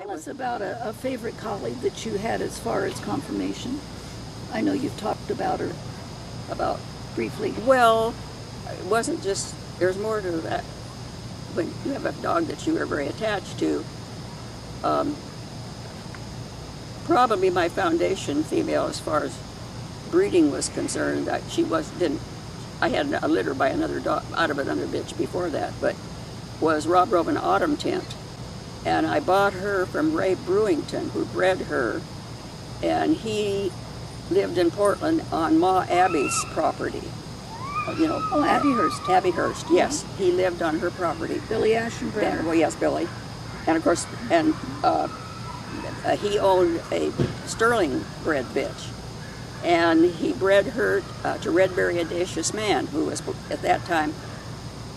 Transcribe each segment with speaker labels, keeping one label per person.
Speaker 1: Tell us about a favorite collie that you had as far as conformation. I know you've talked about her about briefly.
Speaker 2: Well, it wasn't just, there's more to that. When you have a dog that you are very attached to, probably my foundation female as far as breeding was concerned, that I had a litter by another dog out of another bitch before that, but was Rob Robin Autumn Tint. And I bought her from Ray Brewington, who bred her, and he lived in Portland on Ma Abby's property.
Speaker 1: Oh, Abby Hurst.
Speaker 2: Abby Hurst, yes. He lived on her property.
Speaker 1: Billy Ashton bred her.
Speaker 2: Well, yes, Billy. And of course, he owned a Sterling bred bitch. And he bred her to Redberry Audacious Man, who was, at that time,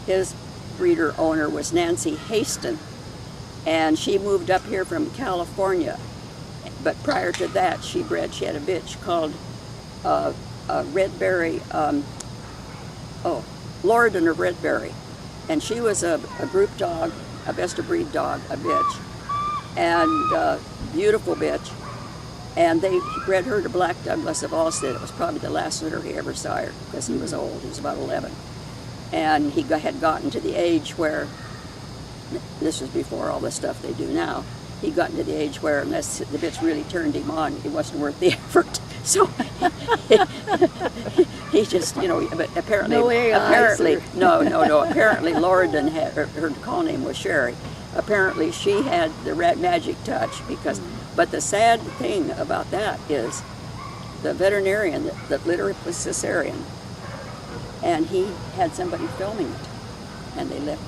Speaker 2: his breeder owner was Nancy Haston. And she moved up here from California. But prior to that, she had a bitch called Redberry, Lorraine of Redberry. And she was a group dog, a best of breed dog, a bitch. And beautiful bitch. And they bred her to Black Douglas of Allsted. It was probably the last litter he ever sired, because he was old, he was about 11. And he had gotten to the age where, this was before all the stuff they do now, he'd gotten to the age where unless the bitch really turned him on, it wasn't worth the effort. So he just, but apparently, apparently Lorraine had, her call name was Sherry. Apparently she had the magic touch because, but the sad thing about that is the veterinarian that literally was cesarean, and he had somebody filming it, and they left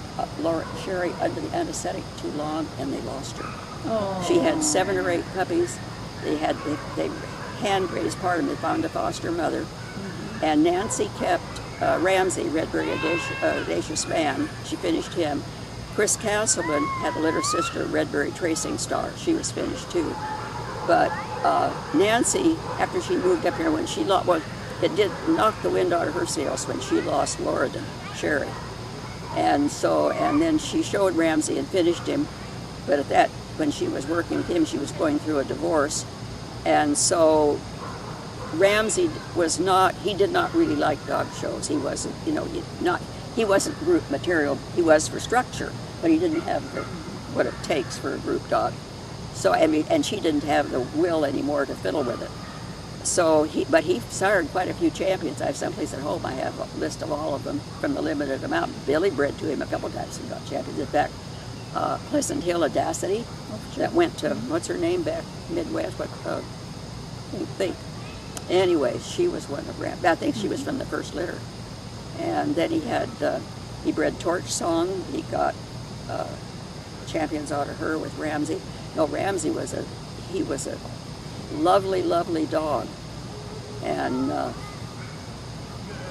Speaker 2: Sherry under the anesthetic too long, and they lost her.
Speaker 1: Oh.
Speaker 2: She had 7 or 8 puppies. They hand raised part of them. They found a foster mother, and Nancy kept Ramsey, Redberry Audacious Man. She finished him. Chris Castleman had a little sister, Redberry Tracing Star. She was finished too. But Nancy, after she moved up here, when she lost, well, it did knock the wind out of her sails when she lost Lorraine, Sherry. And then she showed Ramsey and finished him. But at that, when she was working with him, she was going through a divorce. And so Ramsey he did not really like dog shows. He wasn't, he wasn't group material. He was for structure, but he didn't have what it takes for a group dog. So, and she didn't have the will anymore to fiddle with it. So but he sired quite a few champions. I have someplace at home, I have a list of all of them from the limited amount. Billy bred to him a couple times and got champions. In fact, Pleasant Hill Audacity, that went to, what's her name back Midwest, Anyway, she was one of Ram. I think she was from the first litter. And then he bred Torch Song. He got champions out of her with Ramsey. No, Ramsey was a lovely, lovely dog. And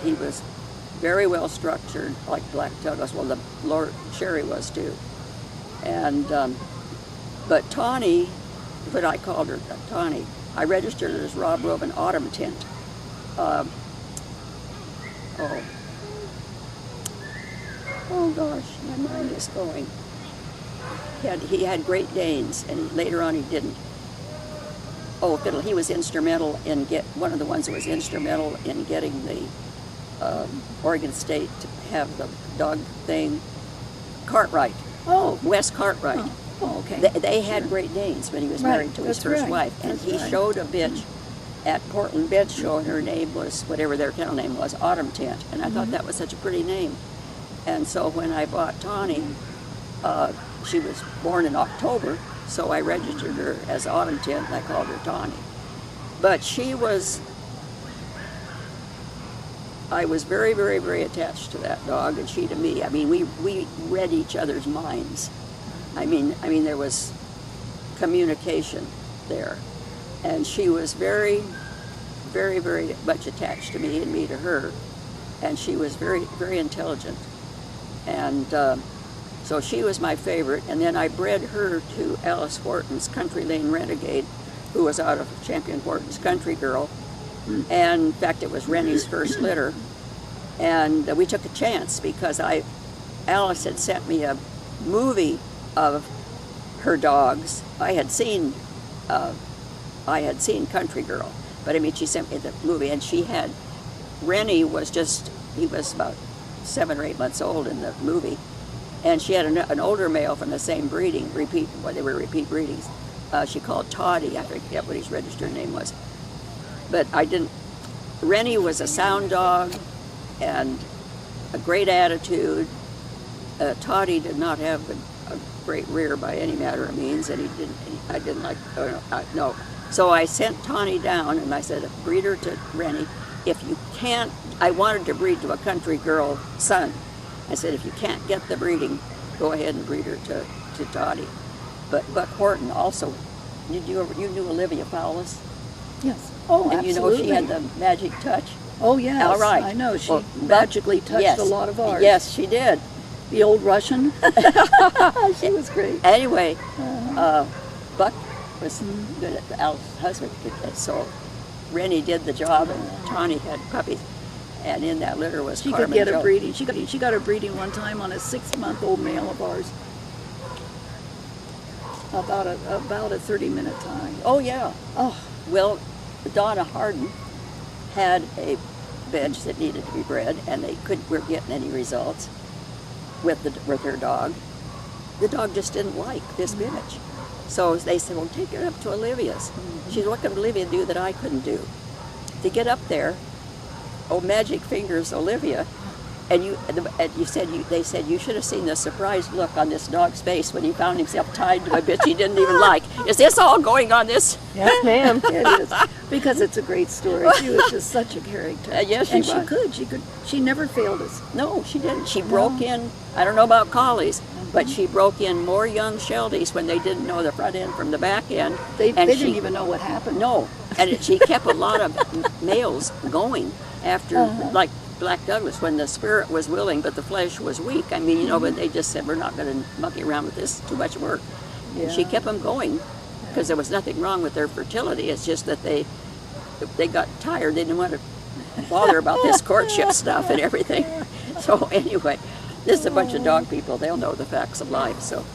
Speaker 2: he was very well structured, like Black Douglas. Well, Sherry was too. And, but Tawny, what I called her, Tawny, I registered her as Rob Robin Autumn Tint. Oh gosh, my mind is going. He had Great Danes, and later on he didn't. Oh, fiddle! He was instrumental in one of the ones that was instrumental in getting the Oregon State to have the dog thing. Cartwright.
Speaker 1: Oh,
Speaker 2: Wes Cartwright.
Speaker 1: Oh, okay.
Speaker 2: They had Great Danes when he was married to his first wife, and he showed a bitch at Portland Bitch Show, and her name was, whatever their kennel name was, Autumn Tint, and I thought that was such a pretty name. And so when I bought Tawny, she was born in October, so I registered her as Autumn Tint, and I called her Tawny. But I was very, very, very attached to that dog, and she to me. I mean, we read each other's minds. I mean, there was communication there, and she was very, very, very much attached to me and me to her, and she was very, very intelligent, and so she was my favorite. And then I bred her to Alice Horton's Country Lane Renegade, who was out of Champion Horton's Country Girl, and in fact it was Rennie's first litter, and we took a chance because Alice had sent me a movie of her dogs. I had seen Country Girl, but I mean, she sent me the movie, and she had Rennie he was about 7 or 8 months old in the movie, and she had an older male from the same breeding, they were repeat breedings. She called Toddy, I forget what his registered name was, but Rennie was a sound dog and a great attitude. Toddy did not have a great rear by any manner of means, and I didn't like, no. So I sent Tawny down, and I said, breed her to Rennie. If you can't, I wanted to breed to a Country Girl son. I said, if you can't get the breeding, go ahead and breed her to Toddy. But Buck Horton also, you knew Olivia Fowlis?
Speaker 1: Yes. Oh,
Speaker 2: and
Speaker 1: absolutely.
Speaker 2: You know she had the magic touch?
Speaker 1: Oh, yes.
Speaker 2: All right.
Speaker 1: I know. She magically touched a lot of ours.
Speaker 2: Yes, she did.
Speaker 1: The old Russian. She was great.
Speaker 2: Anyway, Buck was good at Al's husband, so Rennie did the job, and Tawny had puppies. And in that litter was Carmen
Speaker 1: Could get
Speaker 2: Jo.
Speaker 1: a breeding. She got a breeding one time on a 6-month-old male of ours. About a 30-minute time.
Speaker 2: Oh yeah.
Speaker 1: Oh.
Speaker 2: Well, Donna Harden had a bitch that needed to be bred, and they weren't getting any results with her dog. The dog just didn't like this bitch. So they said, well, take her up to Olivia's. She's what can Olivia do that I couldn't do? To get up there, magic fingers Olivia, and they said you should have seen the surprised look on this dog's face when he found himself tied to a bitch he didn't even like. Is this all going on this?
Speaker 3: Yes, ma'am.
Speaker 1: It is, because it's a great story. She was just such a character.
Speaker 2: Yes, she was.
Speaker 1: She never failed us.
Speaker 2: No, she didn't. She broke in, I don't know about collies, but she broke in more young Shelties when they didn't know the front end from the back end.
Speaker 1: They didn't even know what happened.
Speaker 2: No, and she kept a lot of males going after, like Black Douglas, when the spirit was willing but the flesh was weak. I mean, but they just said, we're not going to monkey around with this, too much work.
Speaker 1: Yeah.
Speaker 2: And she kept them going because there was nothing wrong with their fertility. It's just that they got tired. They didn't want to bother about this courtship stuff and everything. So anyway, this is a bunch of dog people. They'll know the facts of life. So